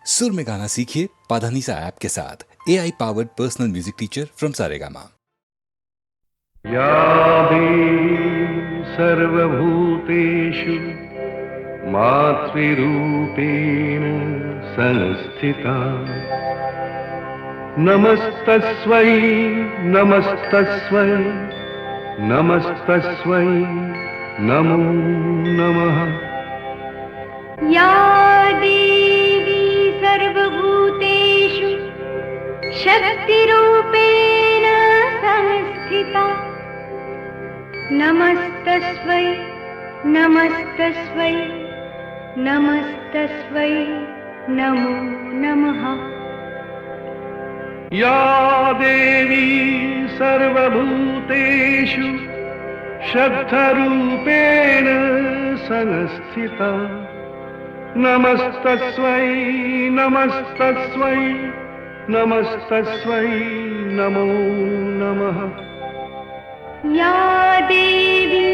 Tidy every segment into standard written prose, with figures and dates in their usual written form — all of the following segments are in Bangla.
सुर में गाना सीखिए पाधानीसा ऐप के साथ। AI powered personal music teacher from Saregama. या देवी सर्वभूतेषु मातृरूपेण संस्थिता नमस्तस्मै नमस्तस्मै नमस्तस्मै नमो नमः। या देवी सर्वभूतेषु शक्तिरूपेण संस्थिता नमस्तस्मै नमस्तस्मै नमस्तस्मै नमो नमः। या देवी सर्वभूतेषु शक्तिरूपेण संस्थिता नमस्तस्मै नमस्तस्मै नमस्तस्मै नमो नमः। या देवी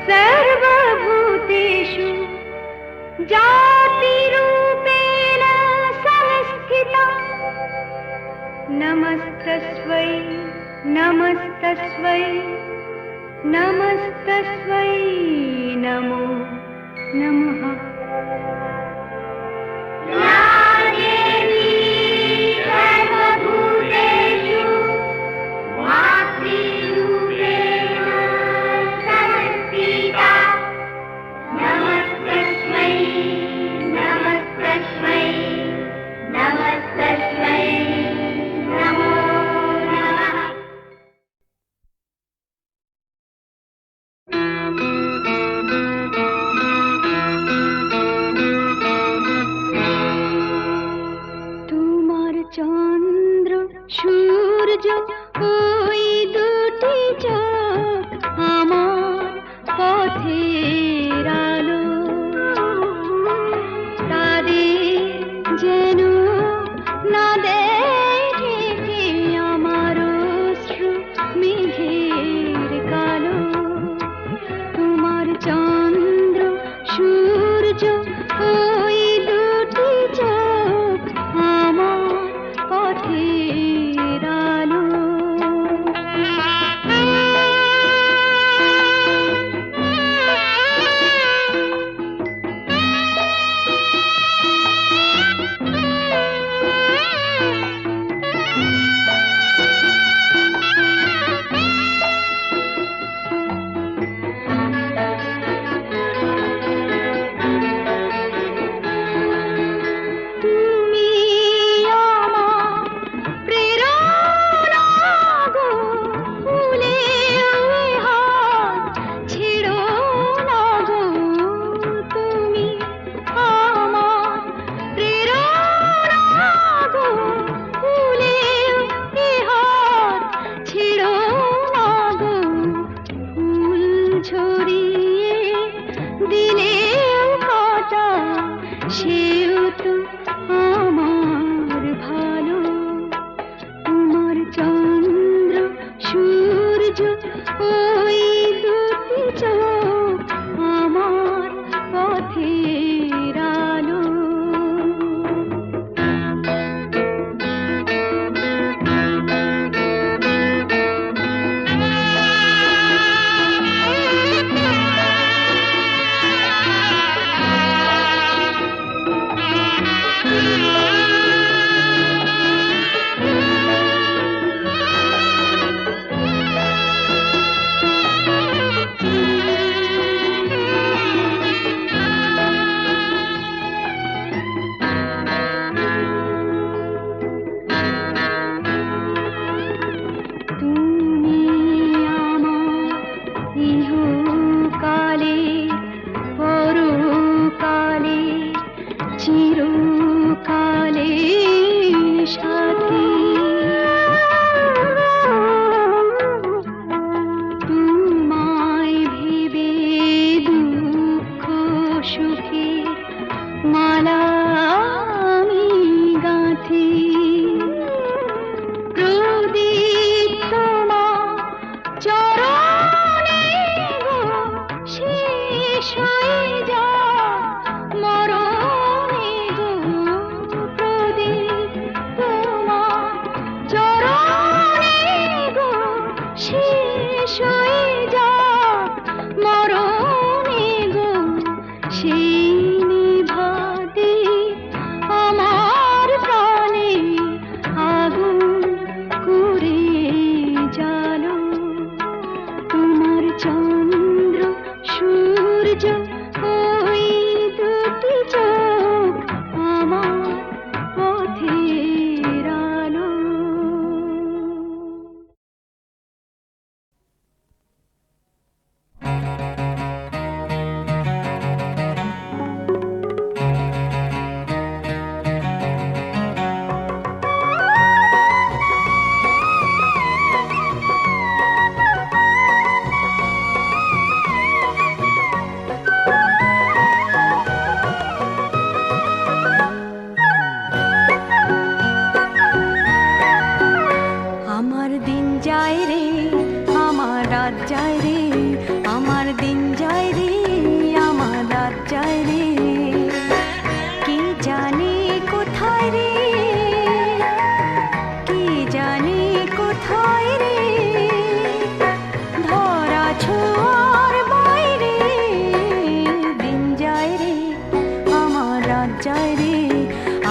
सर्वभूतेषु जातिरूपेण संस्थिता नमस्तस्मै नमस्तस्मै नमस्तस्मै नमो नमः। या देवी सर्वभूतेषु मातृरूपेण संस्थिता नमस्तस्मै नमस्तस्मै नमस्तस्मै नमो नमः। তোমার চন্দ্র সূর্য ওই দুটি চোখ আমার পথের আলো, তাদের যেন না দেখে আমার অশ্রু মেঘের কালো। তোমার চন্দ্র সূর্য ওই দুটি চোখ আমার পথের আলো।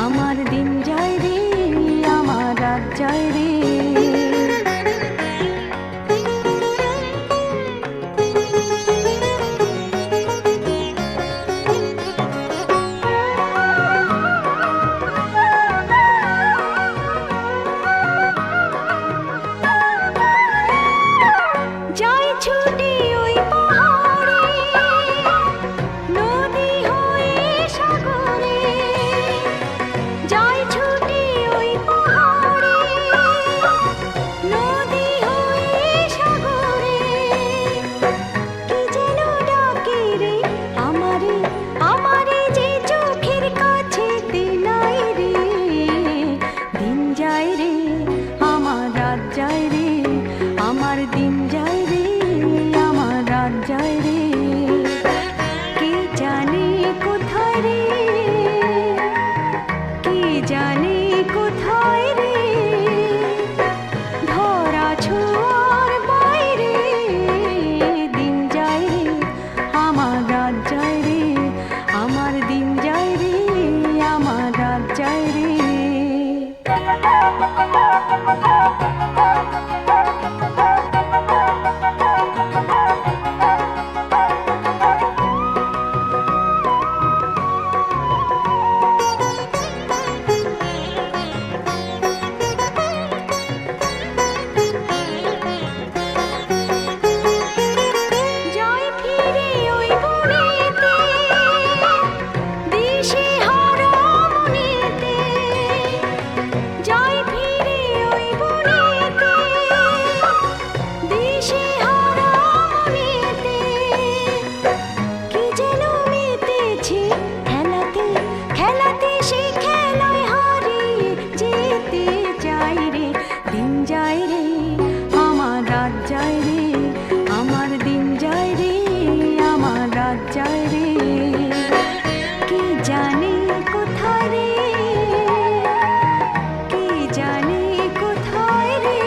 আমার দিন যায় রে, আমার রাত যায় রে। যাই ছুটে ওই পাহাড়ে, নদী হয়ে সাগরে, যাই ছুটে ওই পাহাড়ে, নদী হয়ে সাগরে। কি যেন ডাকে রে আমারে, আমারে যে চোখের কাছেতে নাই রে। দিন যায় রে, আমার রাত যায় রে, আমার দিন যায় রে, আমার রাত যায় রে। কে জানে কোথায় রে, কে জানে কোথায় রে, ধরা ছোঁয়ার বাইরে। দিন যায় রে, আমার রাত যায় রে, আমার দিন যায় রে, আমার রাত যায় রে। যাই ফিরে ওই বনেতে, দিশে হারা মনেতে। যাই ফিরে ওই বনেতে, দিশে হারা মনেতে। কি যেন মেতেছে খেলাতে, খেলাতে সে খেলায় হারিয়ে যেতে চাই রে। দিন যায় রে, আমার রাত যায় রে, আমার দিন যায় রে, আমার রাত যায় রে। কে জানে কোথায় রে, কে জানে কোথায় রে,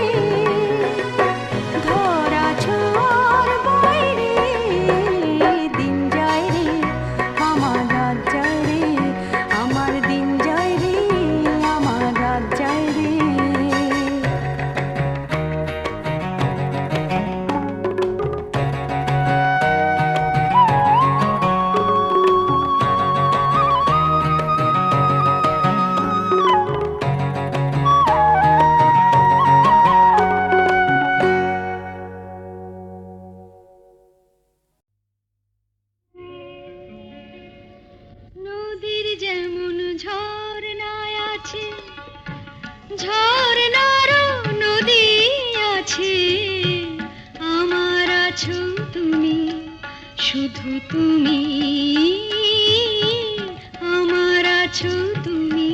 ধরা ছোঁয়ার বাইরে। দিন যায় রে, আমার রাত যায় রে, আমার দিন যায় রে, আমার রাত যায় রে। নদীর যেমন ঝর্ণায় আছে, ঝর্ণারও নদী আছে। আমার আছো তুমি, শুধু তুমি, আমার আছো তুমি,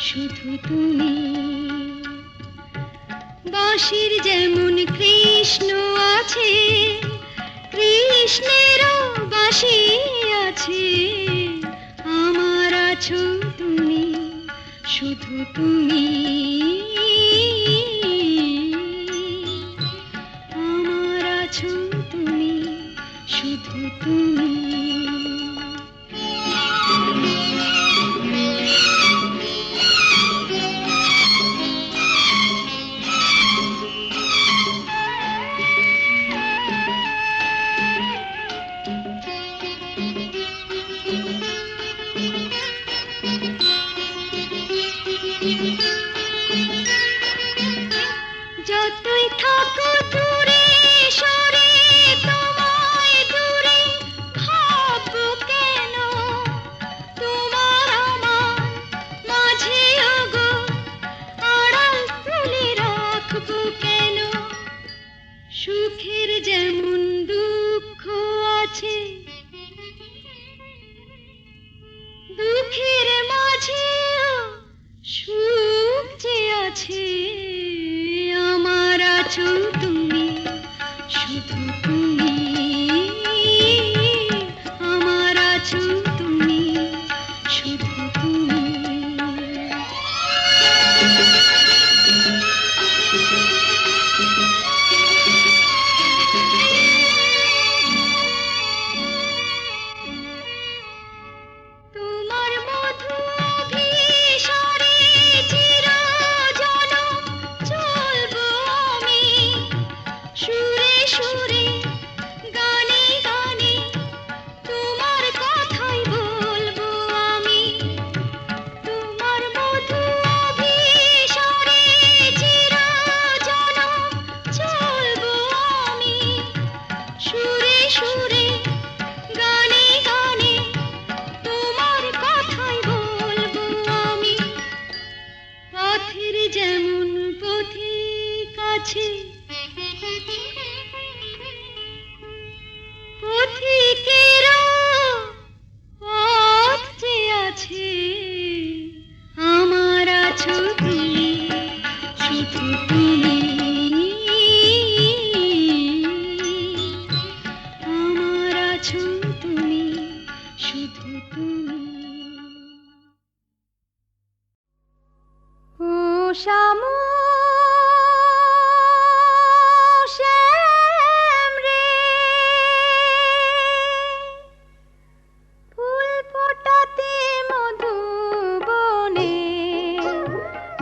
শুধু তুমি। বাঁশির যেমন কৃষ্ণ আছে, কৃষ্ণেরও বাঁশি আছে। আমার আছো তুমি, শুধু তুমি, আমার আছো তুমি, শুধু তুমি। আছো তুমি, শুধু তুমি, আমার আছো তুমি, শুধু তুমি। ও শামু শ্যাম রে, ফুল ফোটাতে মধুবনে,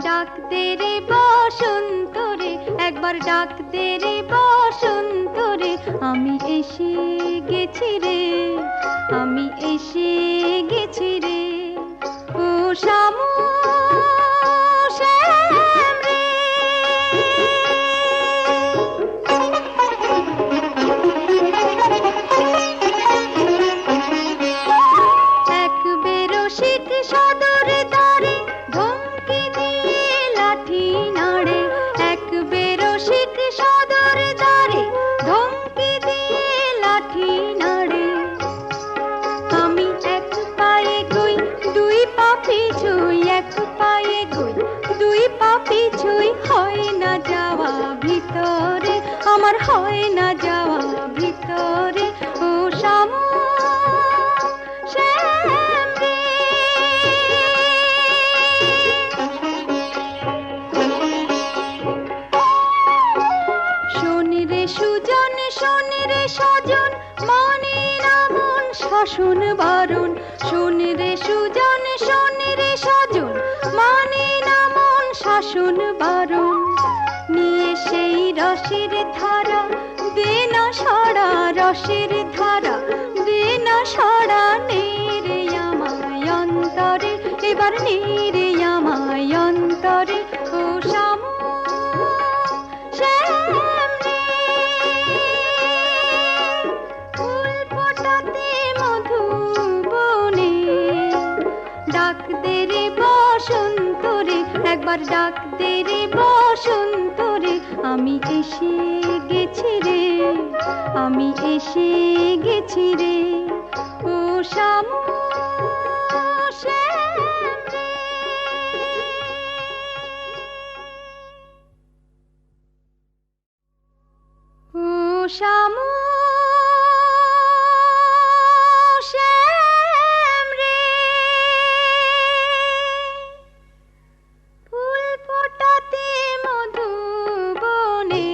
ডাক দে রে বসন্ত রে, একবার ডাক দে রে বসন্ত রে, আমি এসে গেছি রে, আমি এসে গেছি রে। ও শামু শ্যাম রে, এক বেরসিক সদর দ্বারে ধমকি দিয়ে লাঠি নাড়ে, এক বেরসিক সদর দ্বারে ধমকি দিয়ে লাঠি নাড়ে, আমি এক পায়ে গই দুই পা পিছুই, এক পায়ে গই দুই পা পিছুই, হয় না যাওয়া ভিতরে, আমার হয় না যাওয়া ভিতরে। ও শামু শ্যাম রে, শোন রে সুজন, শোন রে সজন, মানে না মন শাসন বারণ, শোন রে সুজন, শোন রে সজন, মানে না মন শাসন বারণ, নিয়ে সেই রসের ধারা দে না সারা, রসের ধারা দে না সারা, নেরে আমায় অন্তরে, এবার নেরে আমায় অন্তরে। ও শামু শ্যাম রে, ফুল ফোটাতে মধুবনে, ডাক দে রে বসন্ত রে, একবার ডাক দে রে বসন্ত রে, আমি এসে গেছি রে, আমি এসে গেছি রে। ও শামু শ্যাম রে, ও শামু শ্যাম রে, ফুল ফোটাতে মধুবনে,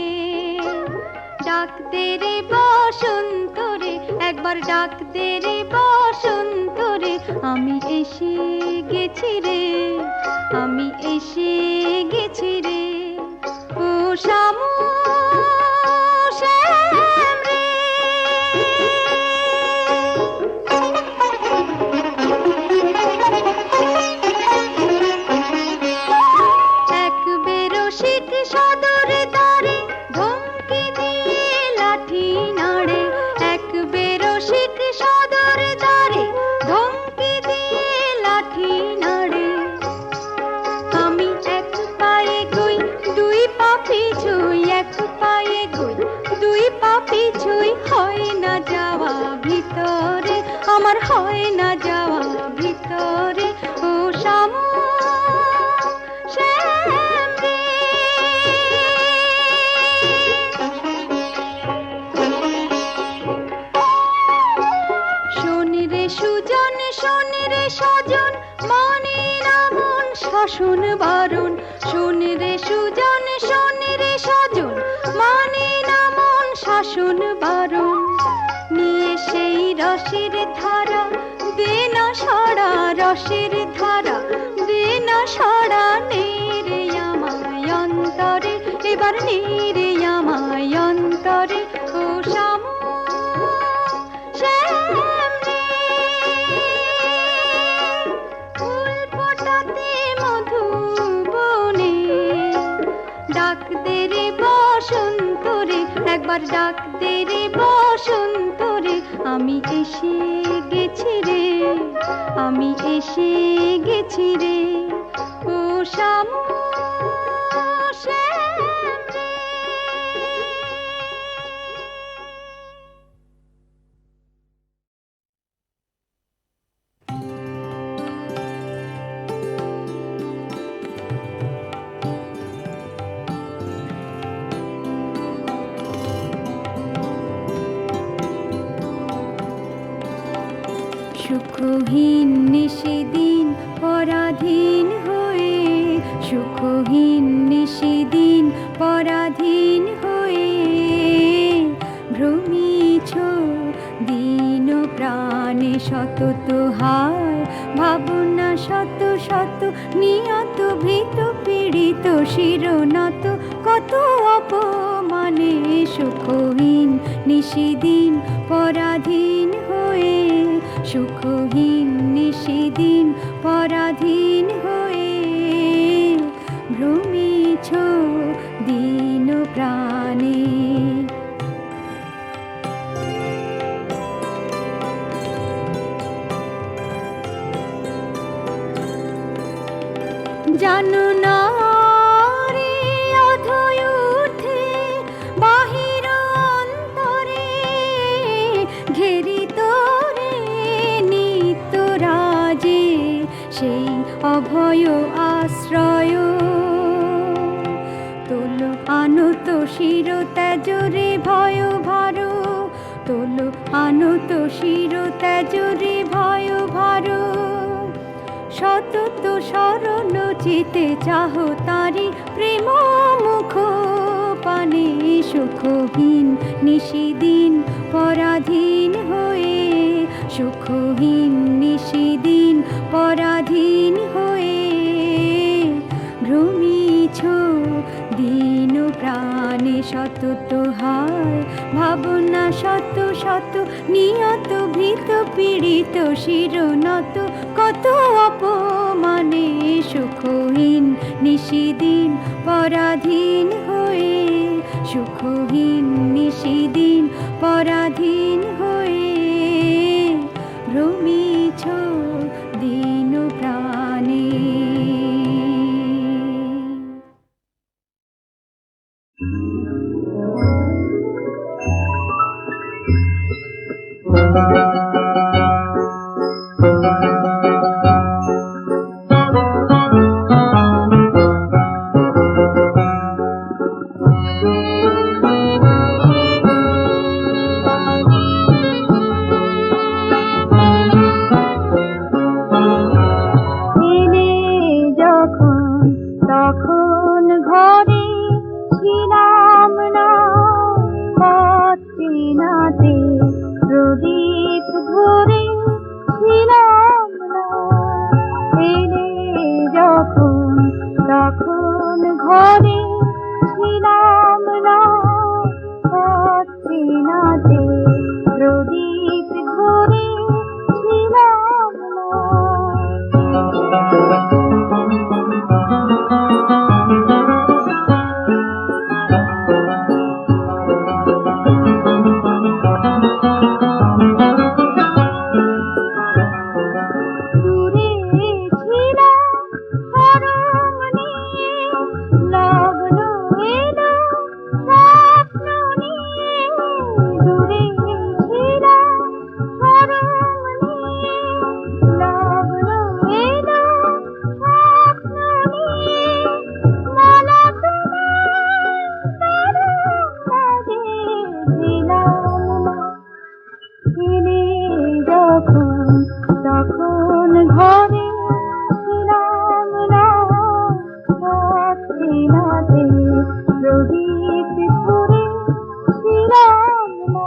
ডাক দে রে বসন্ত রে, একবার ডাক দে রে বসন্ত রে, আমি এসে গেছি রে, আমি এসে গেছি রে। ও শামু শ্যাম রে, এক বেরসিক সদর দ্বারে ধমকি দিয়ে লাঠি নাড়ে, এক বেরসিক সদর দ্বারে ধমকি দিয়ে লাঠি নাড়ে, আমি এক পায়ে গই দুই পা পিছুই, এক পায়ে গই দুই পা পিছুই, হয় না যাওয়া ভিতরে, আমার হয় না যাওয়া ভিতরে। ও শামু শ্যাম রে, শোন রে সুজন, শোন রে সজন, মানে না মন শাসন বারণ, শোন রে সুজন, শোন রে সজন, মানে না মন শাসন বারণ, নিয়ে সেই রসের ধারা দে না সারা, রসের ধারা দে না সারা, নেরে আমায় অন্তরে, এবার নেরে আমায় অন্তরে। ও শামু শ্যাম রে, ফুল ফোটাতে মধুবনে, ডাক দে রে বসন্ত রে, একবার ডাক দে রে বসন্ত রে, আমি এসে গেছি রে, আমি এসে গেছি রে। ও শামু শ্যাম রে, সুখহীন নিশিদিন পরাধীন হয়ে ভ্রমিছ দিন প্রাণে সতত হায় ভাবনা শত শত নিয়ত ভীত পীড়িত শিরনত কত অপমানে সুখহীন নিশিদিন পরাধীন হয়ে সুখহীন নিশিদিন পরাধীন হয়ে ভ্রমিছ দিন প্রাণে। জানো না রে অধয় ঊর্ধ্বে বাহির অন্তরে ঘেরিত রে নিত্য রাজে সেই অভয় আশ্রয় তোল আনত শির ত্যাজরে ভয় ভার তোল আনত শির ত্যাজরে ভয় ভার সতত শরণ চিতে চাহ তারি প্রেম মুখ পানে সুখহীন নিশিদিন পরাধীন হয়ে সুখহীন নিশিদিন পরাধীন হয়ে ভ্রমিছ দিন প্রাণে সতত হায় ভাবনা শত শত নিয়ত ভীত পীড়িত শিরনত কত অপমানে সুখহীন নিশিদিন পরাধীন হয়ে সুখহীন নিশিদিন পরাধীন হয়ে ভ্রমিছ দিন প্রাণে। তখন ঘরে ছিলাম না পথিনাতে প্রদীপ ধরে ছিলাম না এলে যখন তখন ঘরে ছিলাম না পথিনাতে প্রদীপ ধরে ছিলাম না। তখন ঘরে ছিলাম না পথিনাতে প্রদীপ ধরে ছিলাম না।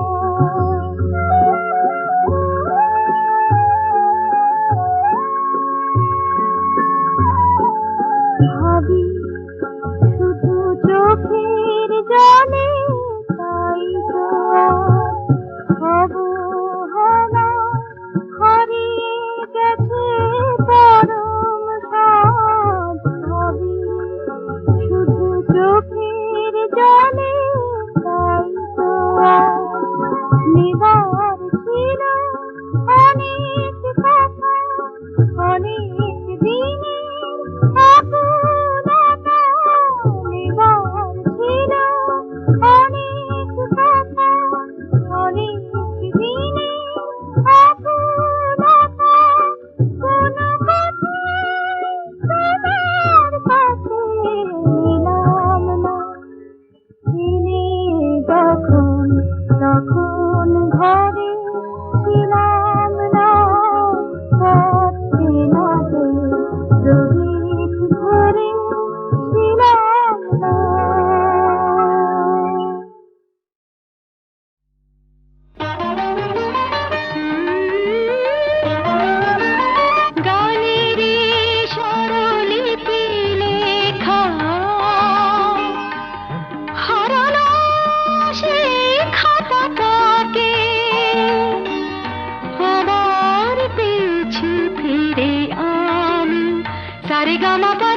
ভাবি শুধু চোখের জলে তাই তো অবহেলা হারিয়ে গেছে পরম সাধ। ভাবি শুধু চোখের জলে তাই তো নেবার ছিল অনেক কথা অনেক দিনের আকুলতা নেবার ছিল অনেক কথা অনেক দিনের আকুলতা কোনো কথা তোমার কাছে নিলাম না এলে যখন তখন ঘরে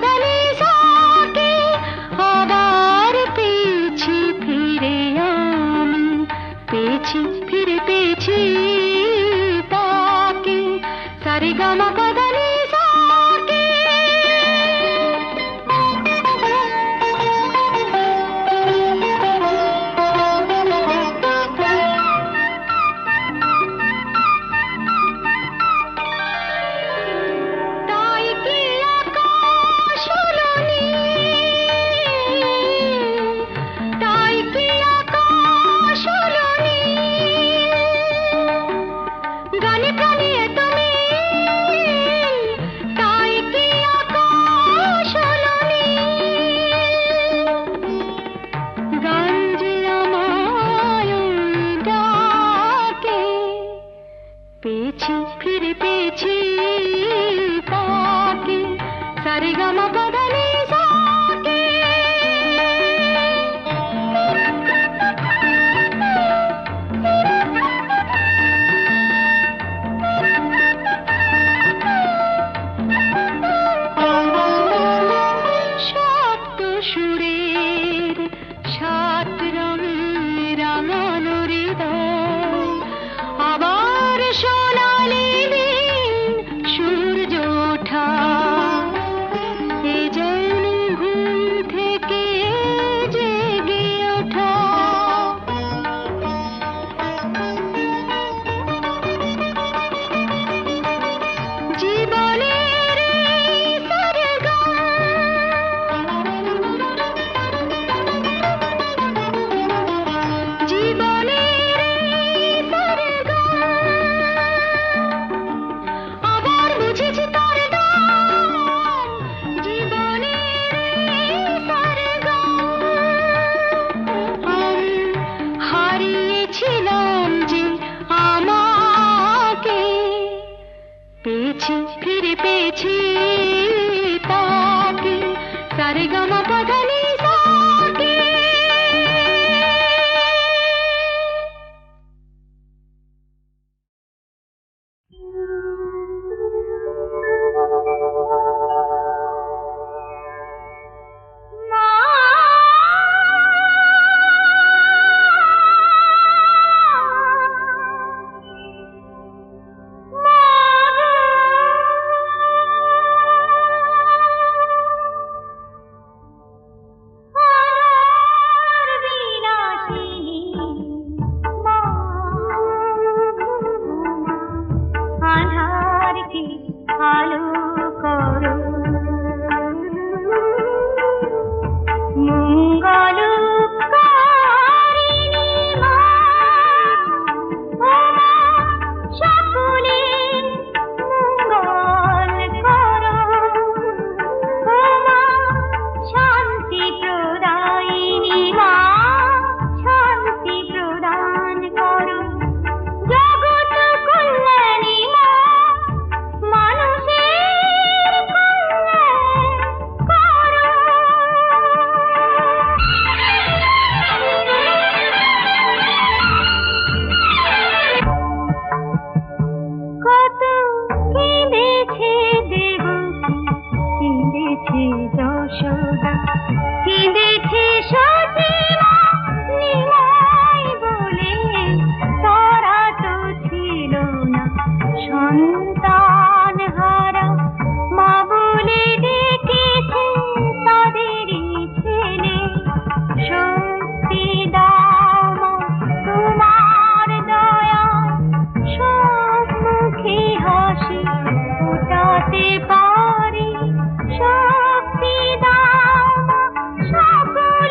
বদলে সাকে আবার পেয়েছি ফিরে আমি পেয়েছি ফিরে পেয়েছি তাকে সারেগামা বদলে সাকে তাই কি আকাশ হলো নীল, তাই কি আকাশ হলো নীল, গানে প্রাণে এত মিল, তাই কি আকাশ হলো নীল, গান যে আমায় ডাকে পেয়েছি ফিরে পেয়েছি তাকে সারেগামা বদলে সাকে সপ্ত সুরের সাত রঙে রাঙানো হৃদয় আবার সোনালি দিন সূর্য ওঠা এ যেন ঘুম থেকে জেগে ওঠা জীবনের এই সরগম জীবনের এই সরগম আবার বুঝেছি তার দাম জীবনের এই সরগম আমি হারিয়েছিলাম যে আমাকে পেয়েছি ফিরে পেয়েছি তাকে সারেগামা বদলে সাকে আধারকে আলো করো মঙ্গলকারিণী মা ও মা সকলের মঙ্গল করো ও মা শান্তি প্রদায়িনী মা শান্তি প্রদান করো জগৎ কল্যাণী মা মানুষের কল্যাণ করো কত কেঁদেছে দেবকী কেঁদেছে যশোদা কেঁদেছে সতীমা নিমাই বলে তারা তো ছিল না সন্তান হারা মা বলে ডেকেছে তাদেরই ছেলে শক্তি দাও মা তোমার দয়া সব মুখে হাসি ফোটাতে পারি শক্তি দাও মা সকল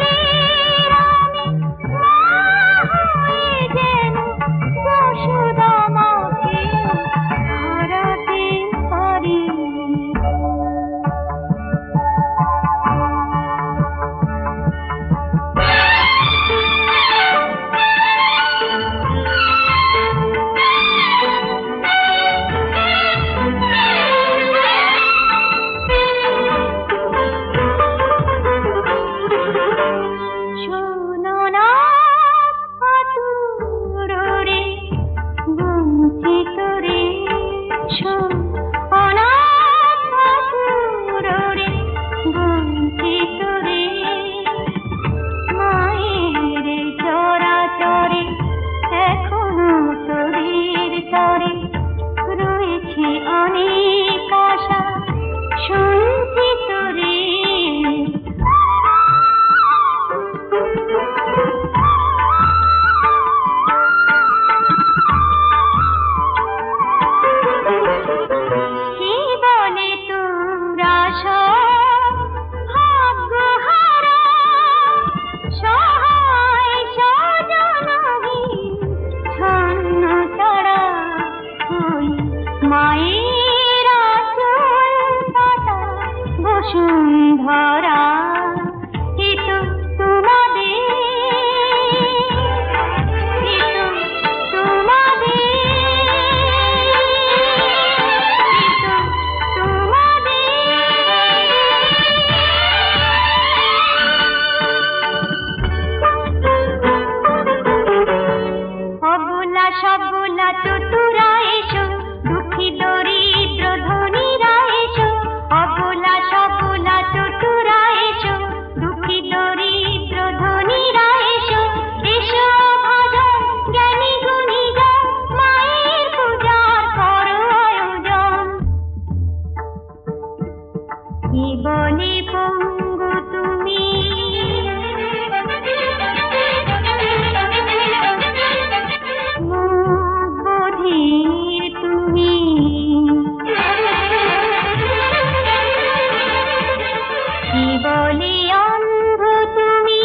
ধরা এ তো তোমাদের এ তো তোমাদের এ তো অবলা সবলা চতুরা এসো দুঃখী দরিদ্র ধনীরা এসো অবলা সবলা চতুরা এসো দুঃখী দরিদ্র ধনীরা এসো এসো ভজন জ্ঞানী গুণীজন মায়ের পূজার করো আয়োজন কি বলে পঙ্গু তুমি বধির তুমি কি বলে অন্ধ তুমি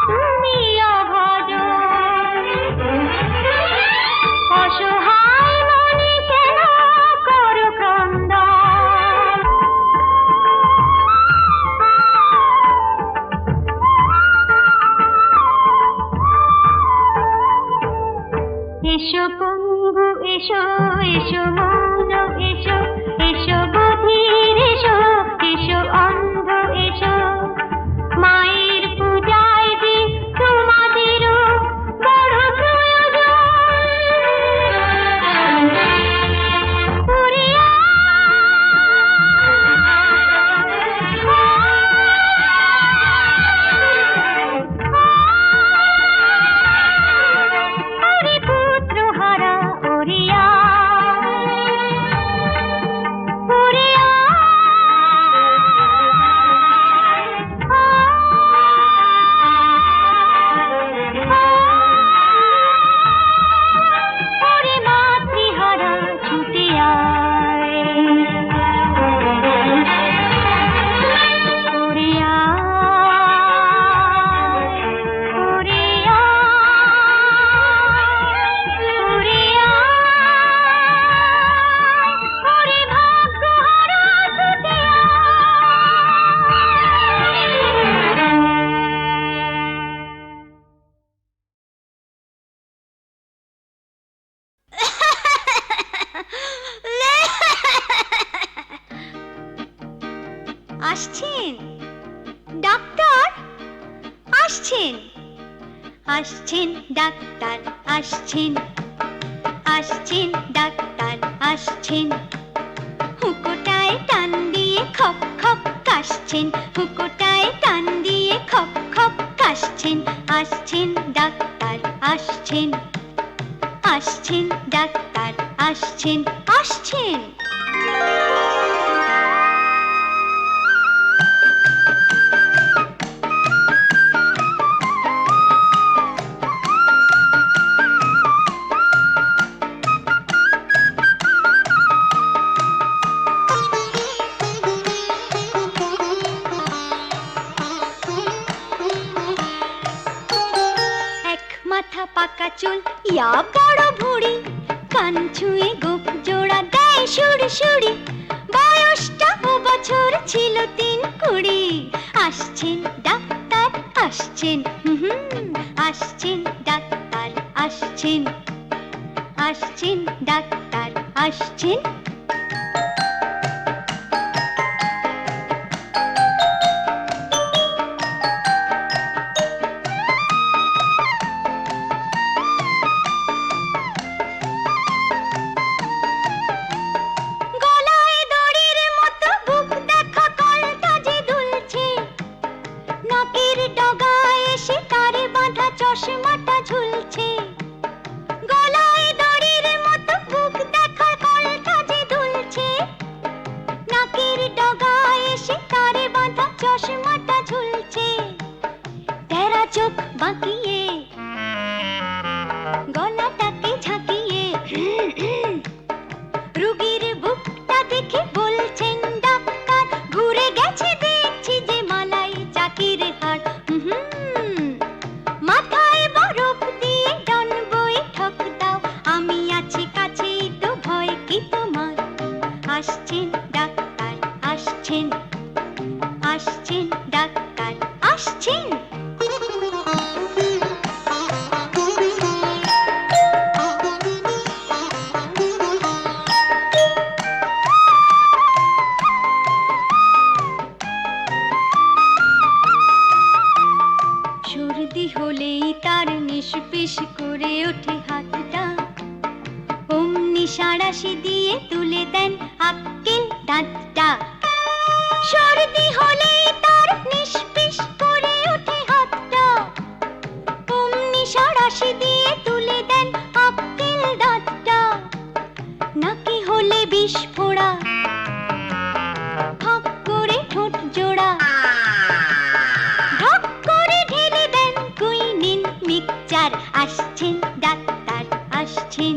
তুমি অভজন অসহায় মনে কেন করো ক্রন্দন এসো পঙ্গু এসো এসো মৌন এসো এসো বধির এসো এসো অন্ধ এসো মায়ের পূজায় যে তোমাদেরও বড় প্রয়োজন পুরিয়া পুত্র হারা ওরিয়া ওরিয়া ওরে মাতৃহারা ছুটে আয় ওরিয়া ওরিয়া ওরিয়া ওরে ভাগ্যহারা ছুটে আসছেন ডাক্তার আসছেন আসছেন ডাক্তার আসছেন আসছেন ডাক্তার আসছেন হুকোটায় টান দিয়ে খপ খপ কাশছেন হুকোটায় টান দিয়ে খপ খপ কাশছেন আসছেন ডাক্তার আসছেন আসছেন ডাক্তার আসছেন আসছেন এক মাথা পাকা চুল ইয়া বড় ভুঁড়ি কান ছুঁয়ে গোপ জোড়া দেয় সুড়সুড়ি বয়সটা ও বছর ছিল 3-20 আসছেন ডাক্তার আসছেন আসছেন ডাক্তার আসছেন আসছেন ডাক্তার আসছেন গলায় দড়ির মতো বুক দেখা কলটা যে দুলছে নাকের ডগায় এসে তারে বাঁধা চশমাটা ঝুলছে গলায় দড়ির মতো বুক দেখা কলটা যে দুলছে নাকের ডগায় এসে তারে বাঁধা চশমাটা ঝুলছে তেরা চোখ বাঁকিয়ে গলাটাকে ঝাঁকিয়ে রুগীর বুকটা দেখে বলছেন ডাক্তার ঘুরে গেছে দেখছি যে মালাই চাকির হাড় মাথায় বরফ দিয়ে ডন বৈঠক দাও আমি আছি কাছেই তো ভয় কি তোমার আসছেন ডাক্তার আসছেন আসছেন ডাক্তার আসছেন। সর্দি হলেই তার নিষ্পিস করে ওঠে হাতটা, অমনি সাঁড়াশি দিয়ে তুলে দেন আক্কেল দাঁতটা। সর্দি হলেই তার নিষ্পিস করে ওঠে হাতটা, অমনি সাঁড়াশি দিয়ে তুলে দেন আক্কেল দাঁতটা। নাকি হলে বিষ ফোড়া, ফাঁক করে ঠোঁট জোড়া, ঢক করে ঢেলে দেন কুইনিন মিক্সচার। আসছেন ডাক্তার আসছেন।